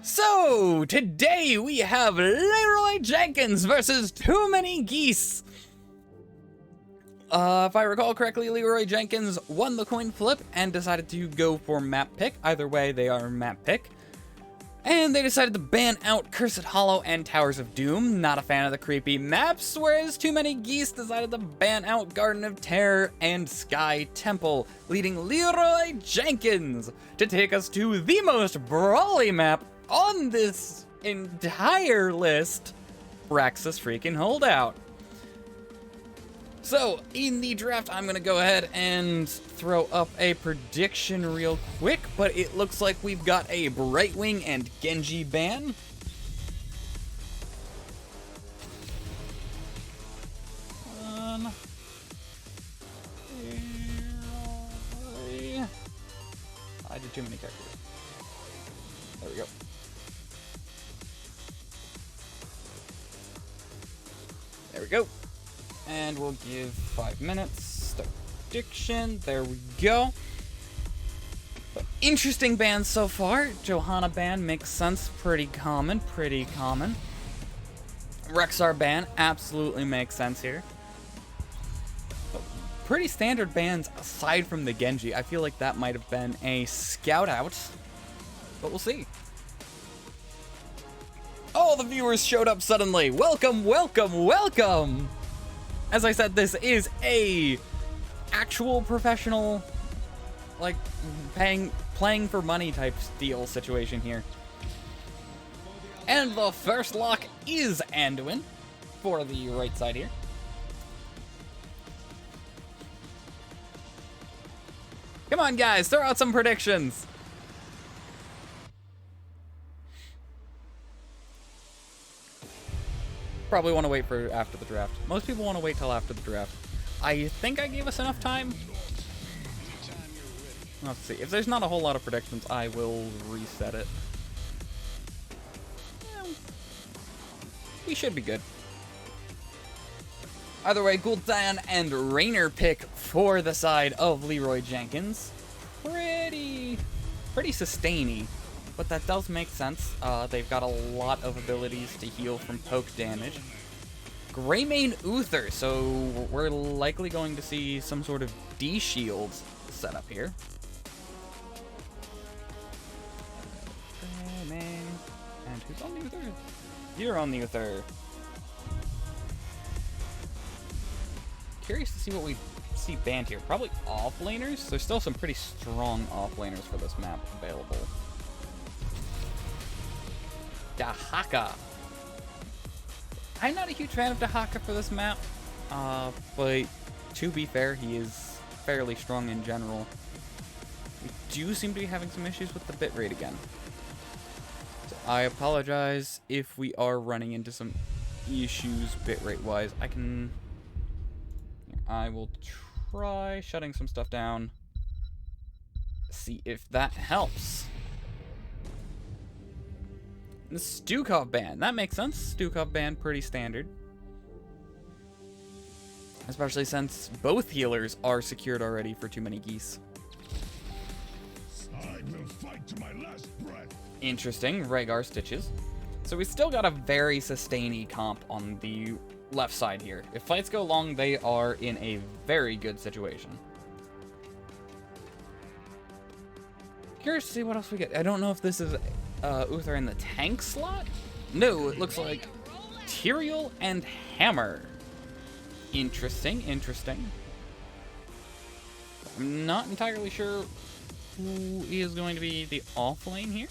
So, today we have Leeroy Jenkins versus too many geese. If I recall correctly, Leeroy Jenkins won the coin flip and decided to go for map pick. Either way, they are map pick. And they decided to ban out Cursed Hollow and Towers of Doom. Not a fan of the creepy maps, whereas too many geese decided to ban out Garden of Terror and Sky Temple, leading Leeroy Jenkins to take us to the most brawly map on this entire list, Praxis freaking Holdout. So, in the draft, I'm going to go ahead and throw up a prediction real quick, but it looks like we've got a Brightwing and Genji ban. I did too many characters. There we go. There we go. And we'll give 5 minutes. Start prediction. There we go. But interesting bans so far. Johanna ban makes sense. Pretty common. Pretty common. Rexar ban absolutely makes sense here. But pretty standard bans aside from the Genji. I feel like that might have been a scout out. But we'll see. Oh, the viewers showed up suddenly. Welcome, welcome, welcome. As I said, this is a actual professional, like, playing for money type deal situation here. And the first lock is Anduin for the right side here. Come on, guys, throw out some predictions. Probably want to wait for after the draft. Most people want to wait till after the draft. I think I gave us enough time. Let's see. If there's not a whole lot of predictions, I will reset it. We should be good. Either way, Gul'dan and Raynor pick for the side of Leeroy Jenkins. Pretty sustainy. But that does make sense. They've got a lot of abilities to heal from poke damage. Greymane Uther, so we're likely going to see some sort of D-shields set up here. Greymane. And who's on the Uther? You're on the Uther. Curious to see what we see banned here. Probably offlaners. There's still some pretty strong offlaners for this map available. Dahaka. I'm not a huge fan of Dahaka for this map, but to be fair, he is fairly strong in general. We do seem to be having some issues with the bitrate again. So I apologize if we are running into some issues bitrate-wise. I will try shutting some stuff down. See if that helps. The Stukov ban. That makes sense. Stukov ban, pretty standard. Especially since both healers are secured already for too many geese. I will fight to my last breath. Interesting. Rhaegar Stitches. So we still got a very sustainy comp on the left side here. If fights go long, they are in a very good situation. Curious to see what else we get. I don't know if this is Uther in the tank slot? No, it looks like Tyrael and Hammer. Interesting, interesting. I'm not entirely sure who is going to be the off lane here.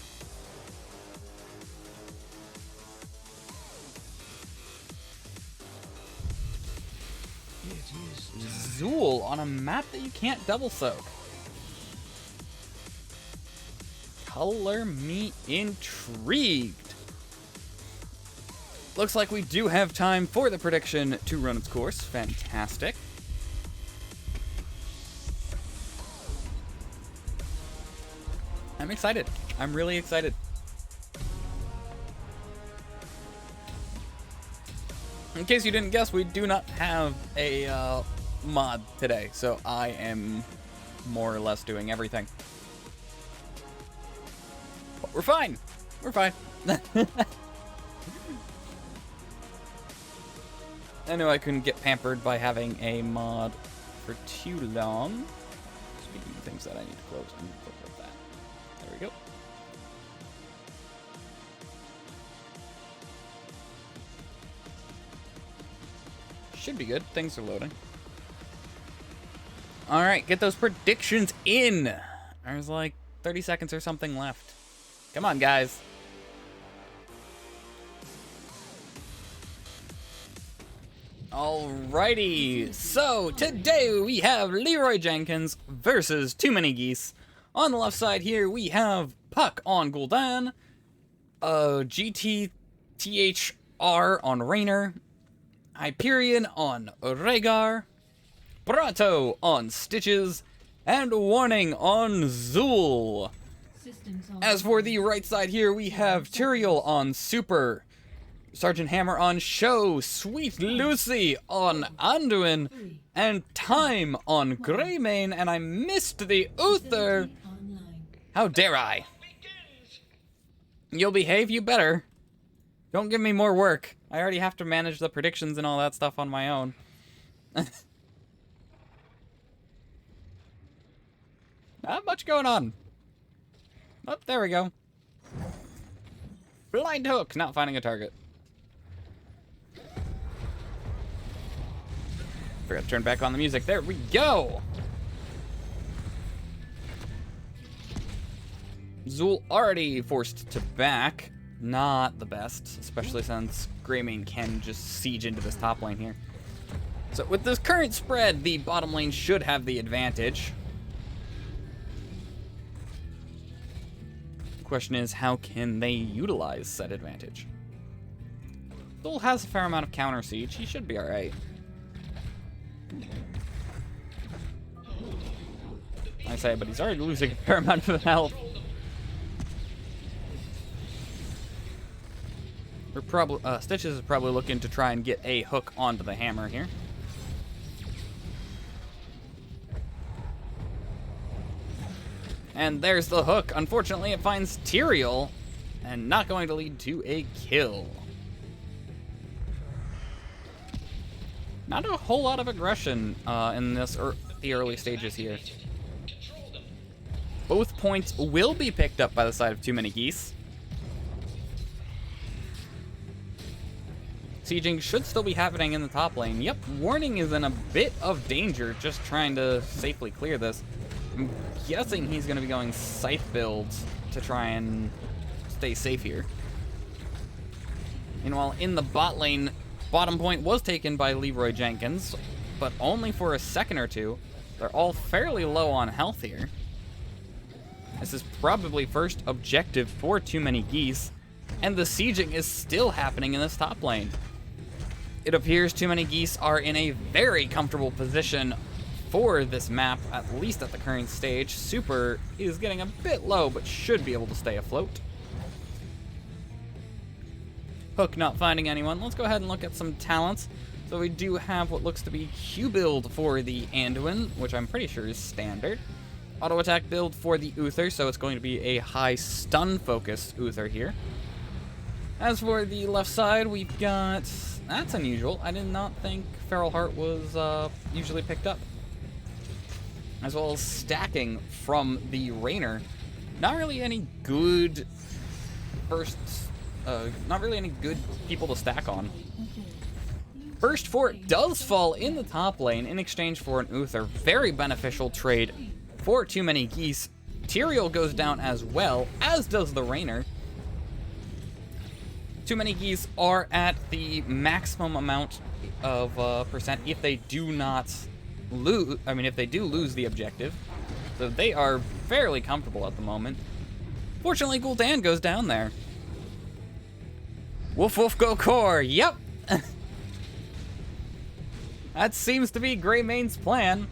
Zool on a map that you can't double soak. Color me intrigued. Looks like we do have time for the prediction to run its course. Fantastic. I'm excited. I'm really excited. In case you didn't guess, we do not have a mod today, so I am more or less doing everything. But we're fine. We're fine. I knew I couldn't get pampered by having a mod for too long. Speaking of things that I need to close, I need to close that. There we go. Should be good. Things are loading. Alright, get those predictions in. There's like 30 seconds or something left. Come on, guys. Alrighty, so today we have Leeroy Jenkins versus Too Many Geese. On the left side here we have Puck on Gul'dan, GTTHR on Raynor, Hyperion on Rhaegar, Prato on Stitches, and Warning on Zool. As for the right side here we have Tyrael on Super, Sergeant Hammer on Show, Sweet Lucy on Anduin, and Time on Greymane, and I missed the Uther. How dare I? You'll behave, you better. Don't give me more work. I already have to manage the predictions and all that stuff on my own. Not much going on. Oh, there we go. Blind hook, not finding a target. Forgot to turn back on the music. There we go! Zool already forced to back. Not the best, especially since Greymane can just siege into this top lane here. So with this current spread, the bottom lane should have the advantage. The question is, how can they utilize said advantage? Zool has a fair amount of counter siege. He should be alright. I say, but he's already losing a fair amount of health. We're probably Stitches is probably looking to try and get a hook onto the hammer here. And there's the hook. Unfortunately, it finds Tyrael and not going to lead to a kill. Not a whole lot of aggression in the early stages here. Both points will be picked up by the side of Too Many Geese. Sieging should still be happening in the top lane. Yep, Warning is in a bit of danger just trying to safely clear this. I'm guessing he's going to be going Scythe builds to try and stay safe here. Meanwhile, in the bot lane, bottom point was taken by Leeroy Jenkins, but only for a second or two. They're all fairly low on health here. This is probably first objective for Too Many Geese, and the sieging is still happening in this top lane. It appears Too Many Geese are in a very comfortable position for this map, at least at the current stage. Super is getting a bit low, but should be able to stay afloat. Hook not finding anyone. Let's go ahead and look at some talents. So we do have what looks to be Q build for the Anduin, which I'm pretty sure is standard. Auto attack build for the Uther, so it's going to be a high stun focused Uther here. As for the left side, we've got... That's unusual. I did not think Feral Heart was usually picked up. As well as stacking from the Raynor. Not really any good not really any good people to stack on. Burst Fort does fall in the top lane in exchange for an Uther. Very beneficial trade for Too Many Geese. Tyrael goes down as well, as does the Raynor. Too Many Geese are at the maximum amount of percent if they do not lose. I mean, if they do lose the objective. So they are fairly comfortable at the moment. Fortunately, Gul'dan goes down there. Woof woof go core. Yep. That seems to be Greymane's plan.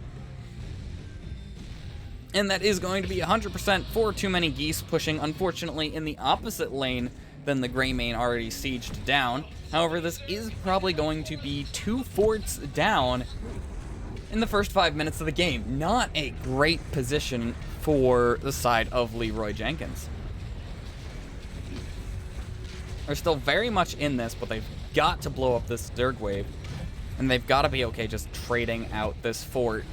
And that is going to be 100% for Too Many Geese, pushing, unfortunately, in the opposite lane than the Greymane already sieged down. However, this is probably going to be 2 forts down in the first 5 minutes of the game. Not a great position for the side of Leeroy Jenkins. are still very much in this, but they've got to blow up this Zerg wave. And they've got to be okay just trading out this fort.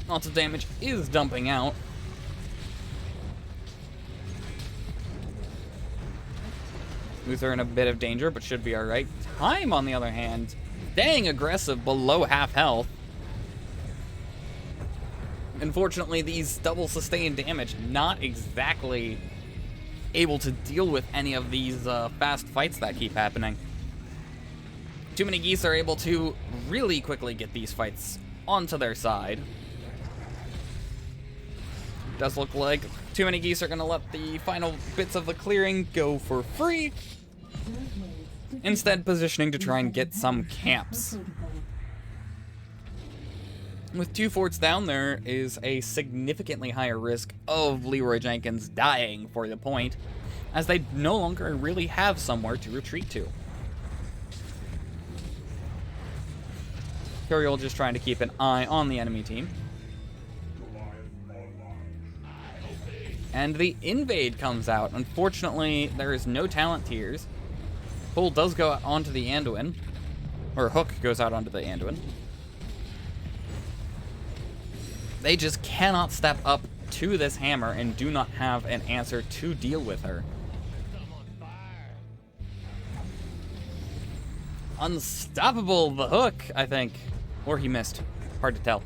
Lots of damage is dumping out. Uther in a bit of danger, but should be alright. Time, on the other hand, staying aggressive below half health. Unfortunately, these double sustained damage, not exactly able to deal with any of these fast fights that keep happening. Too many Geese are able to really quickly get these fights onto their side. Does look like too many Geese are going to let the final bits of the clearing go for free, instead positioning to try and get some camps. With 2 forts down, there is a significantly higher risk of LEEROY Jenkins dying for the point, as they no longer really have somewhere to retreat to. Curiel just trying to keep an eye on the enemy team. And the invade comes out. Unfortunately, there is no talent tiers. Pull does go onto the Anduin, or Hook goes out onto the Anduin. They just cannot step up to this hammer and do not have an answer to deal with her. Unstoppable, the Hook, I think. Or he missed. Hard to tell.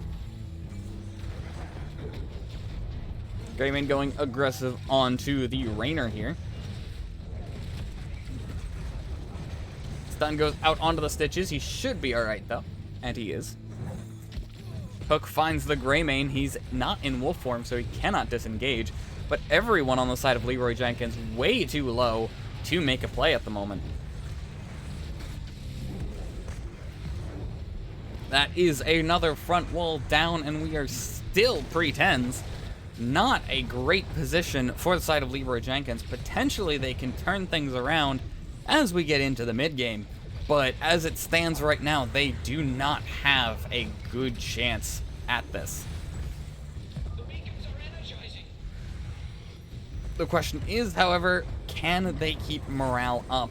Greymane going aggressive onto the Rainer here. Stun goes out onto the Stitches. He should be alright, though. And he is. Hook finds the Greymane. He's not in wolf form, so he cannot disengage. But everyone on the side of LEEROY Jenkins way too low to make a play at the moment. That is another front wall down, and we are still pre-10s. Not a great position for the side of LEEROY Jenkins. Potentially they can turn things around as we get into the mid-game. But as it stands right now, they do not have a good chance at this. The question is, however, can they keep morale up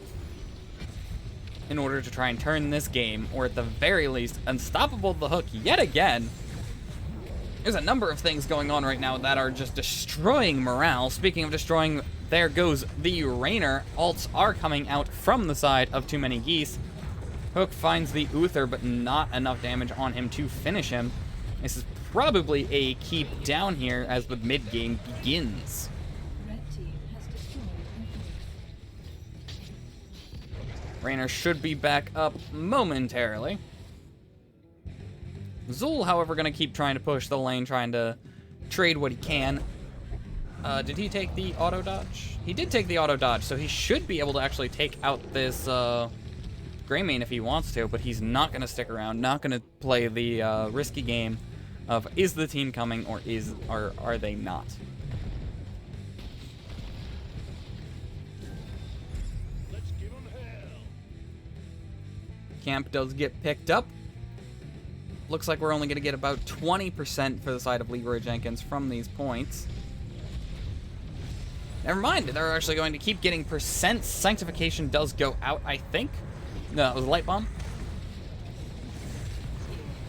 in order to try and turn this game, or at the very least, unstoppable the Hook yet again? There's a number of things going on right now that are just destroying morale. Speaking of destroying, there goes the Rainer. Alts are coming out from the side of too many Geese. Hook finds the Uther, but not enough damage on him to finish him. This is probably a keep down here as the mid-game begins. Rainer should be back up momentarily. Zul, however, going to keep trying to push the lane, trying to trade what he can. Did he take the auto dodge? He did take the auto dodge, so he should be able to actually take out this Greymane if he wants to, but he's not going to stick around, not going to play the risky game of is the team coming or are they not. Camp does get picked up. Looks like we're only going to get about 20% for the side of LEEROY Jenkins from these points. Never mind, they're actually going to keep getting percent. Sanctification does go out, I think. No, it was a light bomb.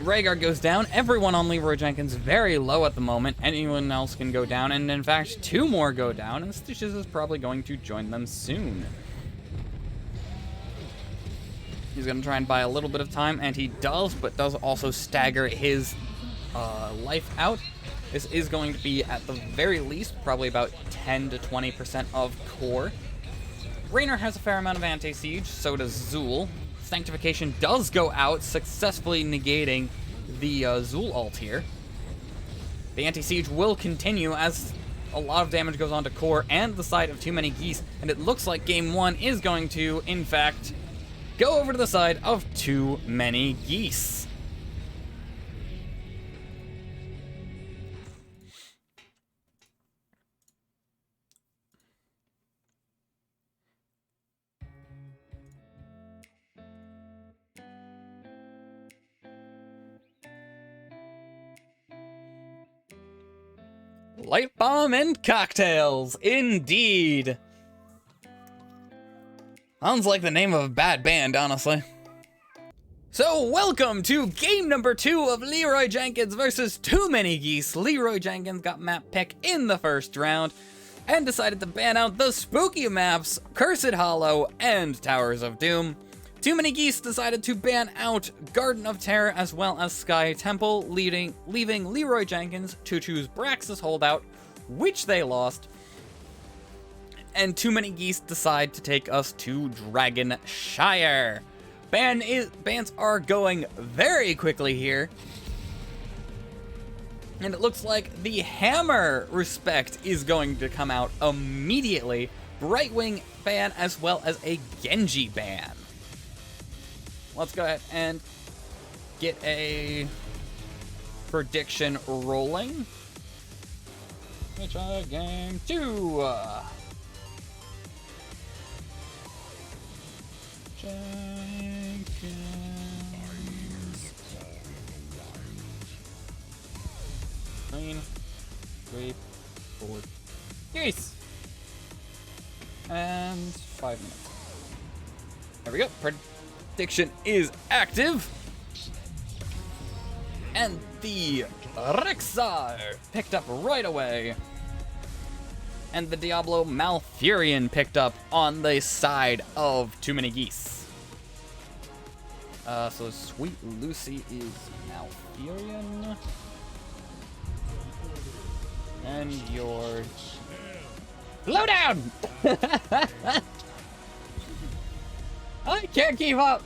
Rhaegar goes down. Everyone on LEEROY Jenkins very low at the moment. Anyone else can go down, and in fact, 2 more go down, and Stitches is probably going to join them soon. He's going to try and buy a little bit of time, and he does, but does also stagger his life out. This is going to be, at the very least, probably about 10 to 20% of core. Rainer has a fair amount of anti-siege, so does Zul. Sanctification does go out, successfully negating the Zul ult here. The anti-siege will continue as a lot of damage goes on to core and the side of too many Geese, and it looks like game 1 is going to, in fact, go over to the side of too many Geese. Light bomb and cocktails, indeed. Sounds like the name of a bad band, honestly. So, welcome to game number 2 of Leeroy Jenkins versus Too Many Geese. Leeroy Jenkins got map pick in the first round and decided to ban out the spooky maps Cursed Hollow and Towers of Doom. Too Many Geese decided to ban out Garden of Terror as well as Sky Temple, leaving Leeroy Jenkins to choose Brax's Holdout, which they lost. And Too Many Geese decide to take us to Dragon Shire. Bans are going very quickly here. And it looks like the Hammer respect is going to come out immediately. Brightwing ban as well as a Genji ban. Let's go ahead and get a prediction rolling. Which game 2. Jenkins. Green, sweep, forward, Geese, and 5 minutes. There we go. Prediction is active, and the Rexar picked up right away. And the Diablo Malfurion picked up on the side of Too Many Geese. So Sweet Lucy is Malfurion. And your blow down! I can't keep up!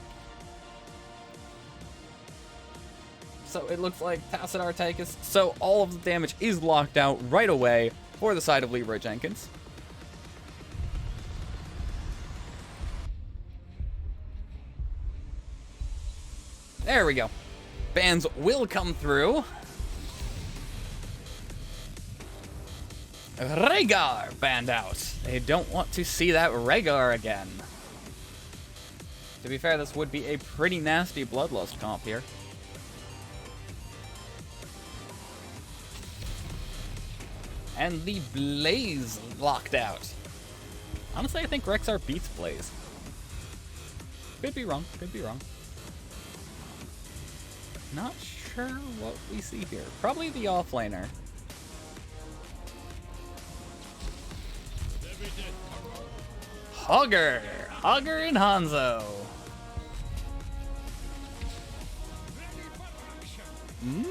So it looks like Tassadar Tychus, so all of the damage is locked out right away for the side of Leeroy Jenkins. There we go. Bans will come through. Rhaegar banned out. They don't want to see that Rhaegar again. To be fair, this would be a pretty nasty Bloodlust comp here. And the Blaze locked out. Honestly, I think Rexar beats Blaze. Could be wrong, could be wrong. Not sure what we see here. Probably the offlaner. Hogger and Hanzo.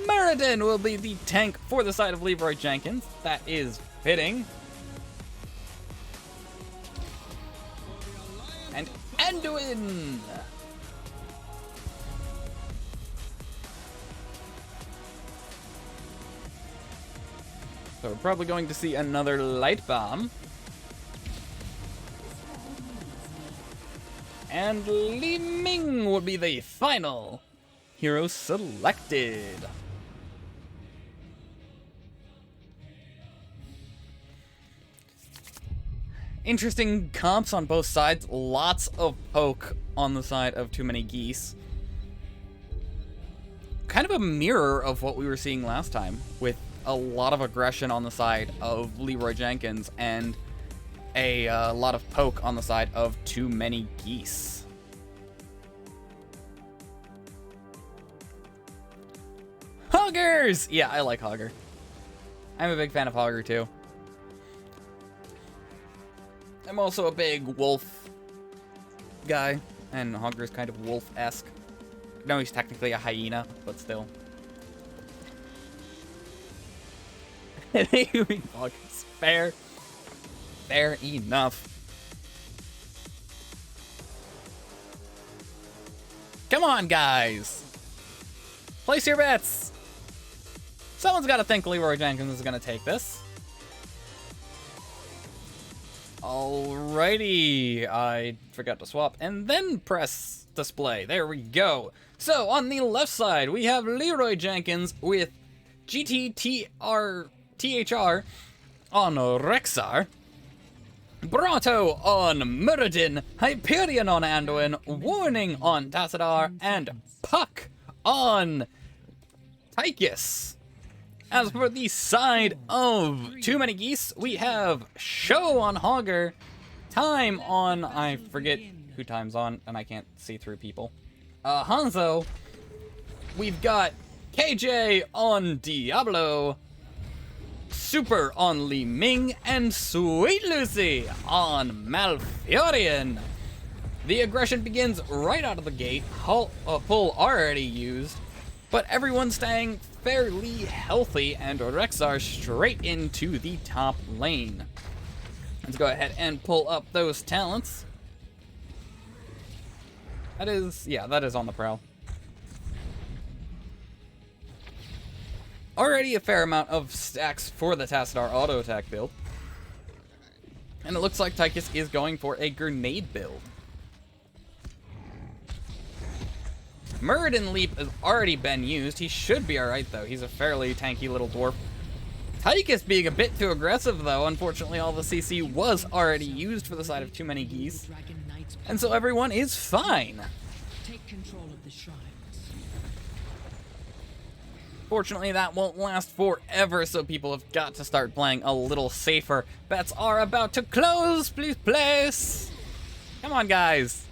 Meriden will be the tank for the side of Leeroy Jenkins. That is fitting. And Anduin! So we're probably going to see another Light Bomb. And Li Ming will be the final hero selected. Interesting comps on both sides. Lots of poke on the side of Too Many Geese. Kind of a mirror of what we were seeing last time, with a lot of aggression on the side of Leeroy Jenkins and a lot of poke on the side of Too Many Geese. Hoggers! Yeah, I like Hogger. I'm a big fan of Hogger too. I'm also a big wolf guy, and Hogger is kind of wolf-esque. No, he's technically a hyena, but still. Fair. Fair enough. Come on, guys. Place your bets. Someone's got to think Leeroy Jenkins is going to take this. Alrighty. I forgot to swap and then press display. There we go. So, on the left side, we have Leeroy Jenkins with GTTR on Rexar, Brato on Muradin, Hyperion on Anduin, Warning on Tassadar, and Puck on Tychus. As for the side of Too Many Geese, we have Show on Hogger, Time on, I forget who time's on, and I can't see through people. Hanzo, we've got KJ on Diablo, Super on Li Ming, and Sweet Lucy on Malfurion. The aggression begins right out of the gate, pull already used, but everyone's staying fairly healthy, and Rexar straight into the top lane. Let's go ahead and pull up those talents. That is on the prowl. Already a fair amount of stacks for the Tassadar auto attack build. And it looks like Tychus is going for a grenade build. Muradin Leap has already been used. He should be alright though. He's a fairly tanky little dwarf. Tychus being a bit too aggressive though. Unfortunately, all the CC was already used for the side of too many geese. And so everyone is fine. Take control of the shrines. Fortunately, that won't last forever, so people have got to start playing a little safer. Bets are about to close. Please place. Come on, guys.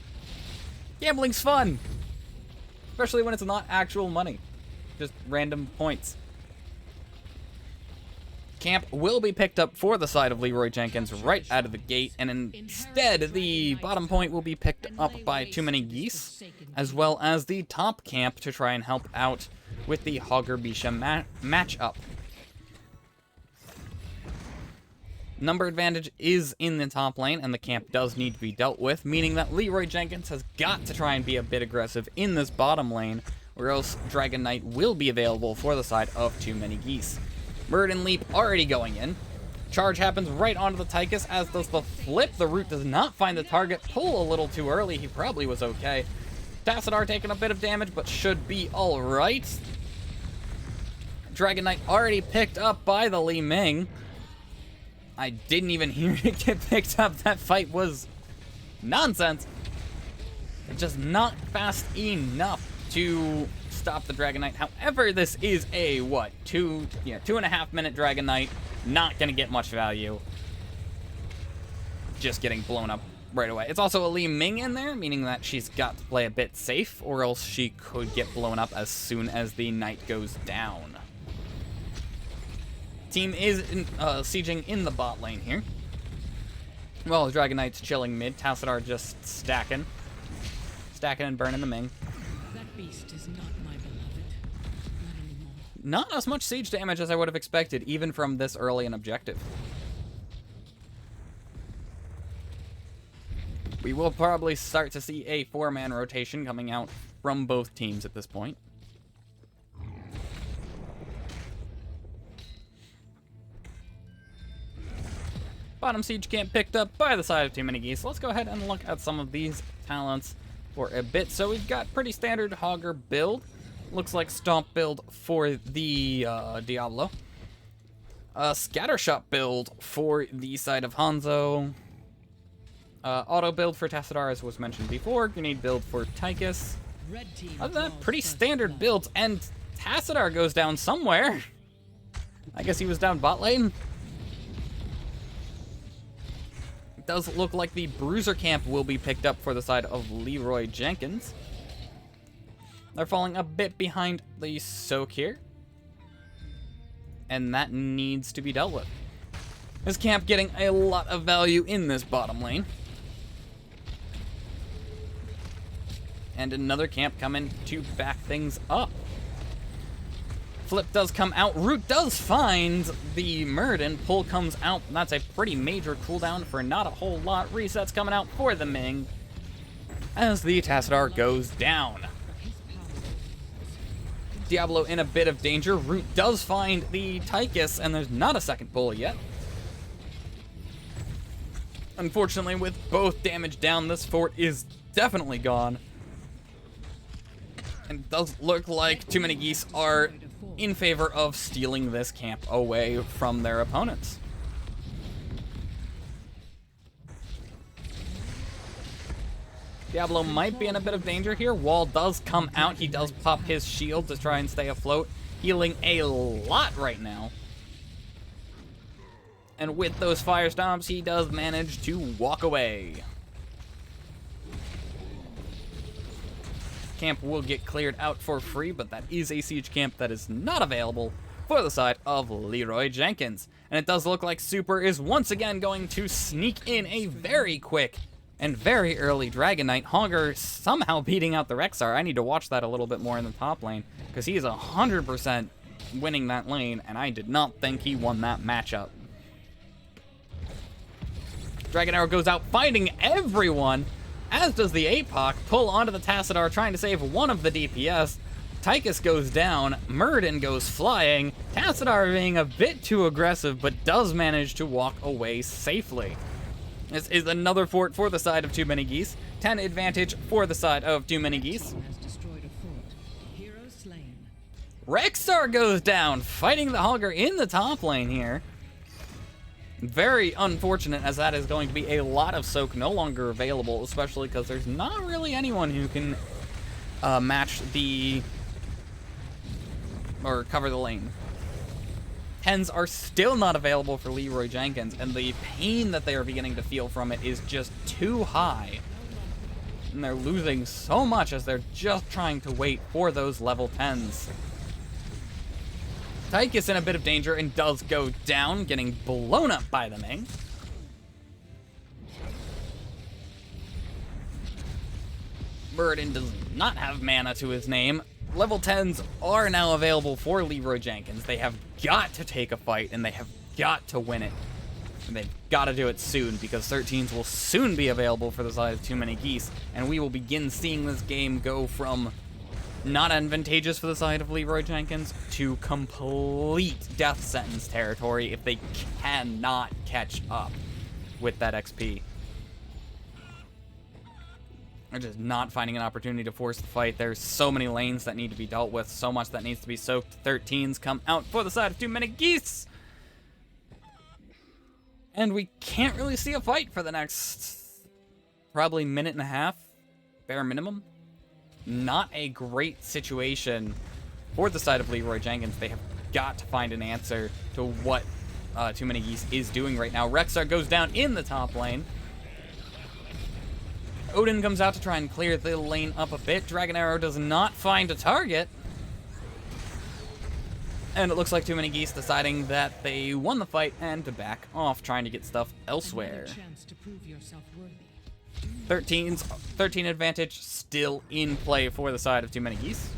Gambling's fun. Especially when it's not actual money. Just random points. Camp will be picked up for the side of LEEROY Jenkins right out of the gate, and instead the bottom point will be picked up by Too Many Geese, as well as the top camp to try and help out with the Hogger-Bisha matchup. Number advantage is in the top lane, and the camp does need to be dealt with, meaning that LEEROY Jenkins has got to try and be a bit aggressive in this bottom lane, or else Dragon Knight will be available for the side of Too Many Geese. Muradin Leap already going in. Charge happens right onto the Tychus, as does the flip. The root does not find the target. Pull a little too early. He probably was okay. Tassadar taking a bit of damage, but should be alright. Dragon Knight already picked up by the Li Ming. I didn't even hear it get picked up. That fight was nonsense. It's just not fast enough to stop the Dragon Knight. However, this is a, 2.5 minute Dragon Knight. Not gonna get much value. Just getting blown up right away. It's also a Li Ming in there, meaning that she's got to play a bit safe, or else she could get blown up as soon as the Knight goes down. Team is sieging in the bot lane here. Well, Dragon Knight's chilling mid. Tassadar just stacking and burning the Ming. That beast is not my beloved. Not anymore. Not as much siege damage as I would have expected, even from this early an objective. We will probably start to see a 4-man rotation coming out from both teams at this point. Bottom siege camp picked up by the side of Too Many Geese. Let's go ahead and look at some of these talents for a bit. So we've got pretty standard Hogger build. Looks like Stomp build for the Diablo. Scattershot build for the side of Hanzo. Auto build for Tassadar, as was mentioned before. Grenade build for Tychus. Other than that, pretty standard builds. And Tassadar goes down somewhere. I guess he was down bot lane. It does look like the Bruiser camp will be picked up for the side of LEEROY Jenkins. They're falling a bit behind the Soak here. And that needs to be dealt with. This camp getting a lot of value in this bottom lane. And another camp coming to back things up. Flip does come out. Root does find the Muradin. Pull comes out. That's a pretty major cooldown for not a whole lot. Resets coming out for the Ming as the Tassadar goes down. Diablo in a bit of danger. Root does find the Tychus, and there's not a second pull yet. Unfortunately, with both damage down, this fort is definitely gone. And it does look like Too Many Geese are in favor of stealing this camp away from their opponents. Diablo might be in a bit of danger here. Wall does come out. He does pop his shield to try and stay afloat, healing a lot right now. And with those fire stomps, he does manage to walk away. camp will get cleared out for free, but that is a siege camp that is not available for the side of LEEROY Jenkins. And it does look like Super is once again going to sneak in a very quick and very early Dragon Knight. Hogger somehow beating out the Rexar. I need to watch that a little bit more in the top lane, because he is 100% winning that lane, and I did not think he won that matchup. Dragon Arrow goes out finding everyone, as does the APOC, pull onto the Tassadar trying to save one of the DPS. Tychus goes down, Muradin goes flying, Tassadar being a bit too aggressive, but does manage to walk away safely. This is another fort for the side of Too Many Geese. 10 advantage for the side of Too Many Geese. Has destroyed a fort. Hero slain. Rexar goes down, fighting the Hogger in the top lane here. Very unfortunate, as that is going to be a lot of soak no longer available, especially because there's not really anyone who can match the... or cover the lane. 10s are still not available for LEEROY Jenkins, and the pain that they are beginning to feel from it is just too high. And they're losing so much as they're just trying to wait for those level 10s. Tychus in a bit of danger and does go down, getting blown up by the Ming. Muradin does not have mana to his name. Level 10s are now available for LEEROY Jenkins. They have got to take a fight, and they have got to win it. And they've got to do it soon, because 13s will soon be available for the side of Too Many Geese, and we will begin seeing this game go from not advantageous for the side of LEEROY Jenkins to complete death sentence territory if they cannot catch up with that XP. They're just not finding an opportunity to force the fight. There's so many lanes that need to be dealt with, so much that needs to be soaked. 13s come out for the side of Too Many Geese. And we can't really see a fight for the next probably minute and a half, bare minimum. Not a great situation for the side of LEEROY Jenkins. They have got to find an answer to what Too Many Geese is doing right now. Rexar goes down in the top lane. Odin comes out to try and clear the lane up a bit. Dragon Arrow does not find a target. And it looks like Too Many Geese deciding that they won the fight and to back off, trying to get stuff elsewhere. Chance to prove yourself worthy. 13s, 13 advantage still in play for the side of Too Many Geese.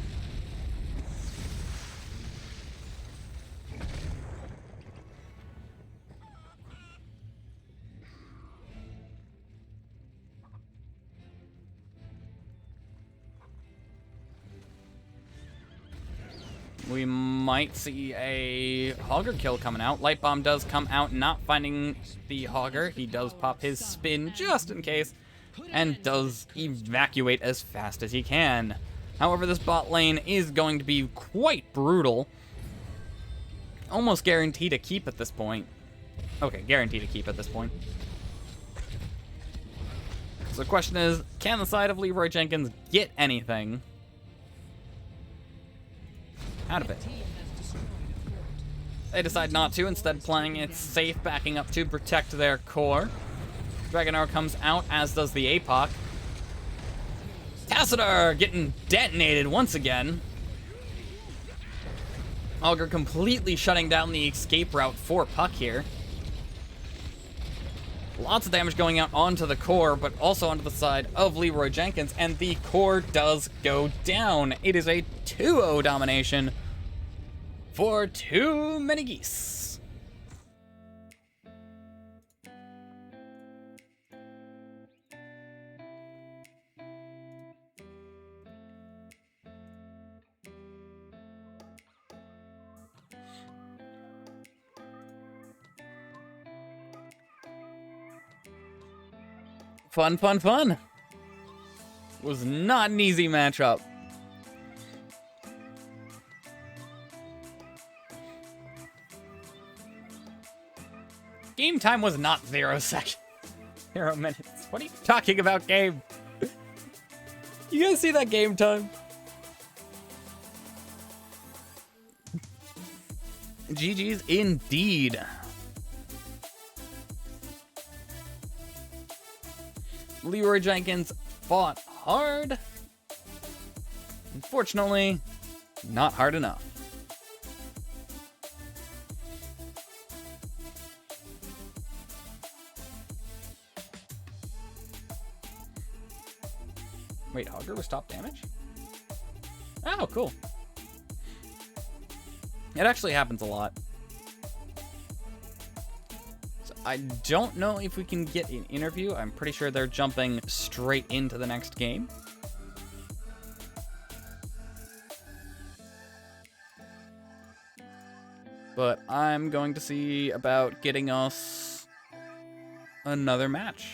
We might see a Hogger kill coming out. Light Bomb does come out, not finding the Hogger. He does pop his spin just in case, and does evacuate as fast as he can. However, this bot lane is going to be quite brutal. Almost guaranteed to keep at this point. Okay, guaranteed to keep at this point. So the question is, can the side of LEEROY Jenkins get anything out of it? They decide not to, instead playing it safe, backing up to protect their core. Dragon Arrow comes out, as does the APOC. Tassadar getting detonated once again. Augur completely shutting down the escape route for Puck here. Lots of damage going out onto the core, but also onto the side of LEEROY Jenkins, and the core does go down. It is a 2-0 domination for Too Many Geese. Fun, fun, fun. Was not an easy matchup. Game time was not 0 seconds. 0 minutes. What are you talking about, game? You guys see that game time? GG's indeed. LEEROY Jenkins fought hard. Unfortunately, not hard enough. Wait, Hogger was top damage? Oh, cool. It actually happens a lot. So I don't know if we can get an interview. I'm pretty sure they're jumping straight into the next game. But I'm going to see about getting us another match.